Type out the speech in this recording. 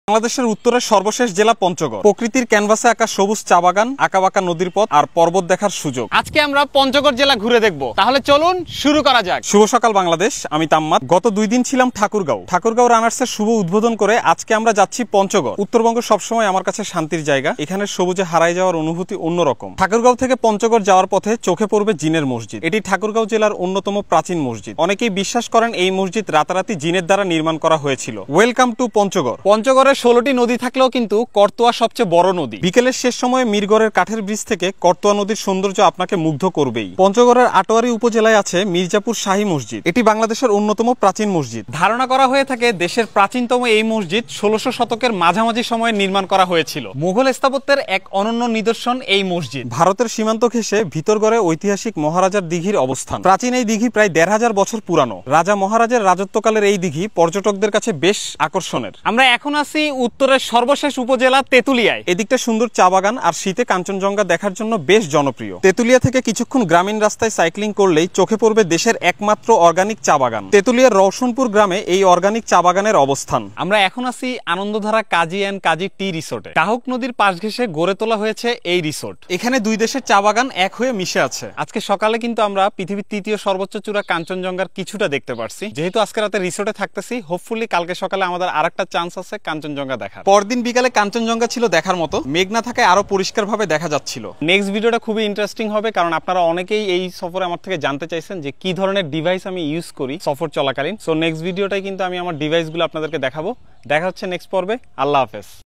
বাংলাদেশের উত্তরের সর্বশেষ জেলা পঞ্চগড়। প্রকৃতির ক্যানভাসে আঁকা সবুজ চা বাগান, আঁকাবাঁকা নদীর পথ আর পর্বত দেখার সুযোগ। আজকে আমরা পঞ্চগড় জেলা ঘুরে দেখব, তাহলে চলুন শুরু করা যাক। শুভ সকাল বাংলাদেশ, আমি তাম্মাদ। গত 2 দিন ছিলাম ঠাকুরগাঁও রানার্সের শুভ উদ্বোধন করে আজকে আমরা যাচ্ছি পঞ্চগড়। উত্তরবঙ্গ সবসময় আমার কাছে শান্তির জায়গা, এখানে সবুজে হারাই যাওয়ার অনুভূতি অন্যরকম। ঠাকুরগাঁও থেকে পঞ্চগড় যাওয়ার পথে চোখে পড়বে জিনের মসজিদ। এটি ঠাকুরগাঁও জেলার অন্যতম প্রাচীন মসজিদ। অনেকেই বিশ্বাস করেন এই মসজিদ রাতারাতি জিনের দ্বারা নির্মাণ করা হয়েছিল। Welcome to Panchagarh. পঞ্চগড়ের 16টি নদী থাকলেও কিন্তু করতোয়া সবচেয়ে বড় নদী। বিকেলের শেষ সময়ে মিরগড়ের কাঠের ব্রিজ থেকে করতোয়া নদীর সৌন্দর্য আপনাকে মুগ্ধ করবেই। পঞ্চগড়ের আটোয়ারী উপজেলায় আছে মির্জাপুর শাহী মসজিদ। এটি বাংলাদেশের অন্যতম প্রাচীন মসজিদ। ধারণা করা হয়ে থাকে দেশের প্রাচীনতম এই মসজিদ 1600 শতকের মাঝামাঝি সময়ে নির্মাণ করা হয়েছিল। মুঘল স্থাপত্যের এক অনন্য নিদর্শন এই মসজিদ। ভারতের সীমান্ত ঘেঁষে ভিতরগড়ে ঐতিহাসিক মহারাজার দিঘির অবস্থান। প্রাচীন এই দিঘি প্রায় 1500 বছর পুরানো। রাজা মহারাজের রাজত্বকালের এই দিঘি পর্যটকদের কাছে বেশ আকর্ষণের। আমরা এখন আছি উত্তরের সর্বশেষ উপজেলা তেতুলিয়ায়। এদিকটা সুন্দর চা বাগান আর শীতে কাঞ্চনজঙ্ঘা দেখার জন্য বেশ জনপ্রিয়। তেতুলিয়া থেকে কিছুক্ষণ গ্রামীণ রাস্তায় সাইক্লিং করলেই চোখে পড়বে দেশের একমাত্র অর্গানিক চা বাগান। তেতুলিয়ার রওশনপুর গ্রামে এই অর্গানিক চা বাগানের অবস্থান। আমরা এখন আছি আনন্দধারা কাজী অ্যান্ড কাজী টি রিসোর্টে। কাহুক নদীর পাশ ঘেঁষে গড়ে তোলা হয়েছে এই রিসোর্ট। এখানে 2 দেশের চা বাগান এক হয়ে মিশে আছে। আজকে সকালে কিন্তু আমরা পৃথিবীর 3য় সর্বোচ্চ চূড়া কাঞ্চনজঙ্ঘার কিছুটা দেখতে পারছি। যেহেতু আজকে রাতে রিসোর্টে থাকতেছি, হোপফুলি কালকে সকালে আমাদের আরেকটা চান্স আছে কাঞ্চনজঙ্ঘা দেখার। পরদিন বিকালে কাঞ্চনজঙ্ঘা ছিল দেখার মতো, মেঘ না থাকায় আরো পরিষ্কারভাবে দেখা যাচ্ছিল। নেক্সট ভিডিওটা খুবই ইন্টারেস্টিং হবে, কারণ আপনারা অনেকেই এই সফরে আমার থেকে জানতে চাইছেন যে কি ধরনের ডিভাইস আমি ইউজ করি সফর চলাকালীন। সো নেক্সট ভিডিওটাই কিন্তু আমি আমার ডিভাইসগুলো আপনাদেরকে দেখাবো। দেখা হচ্ছে নেক্সট পর্বে। আল্লাহ হাফেজ।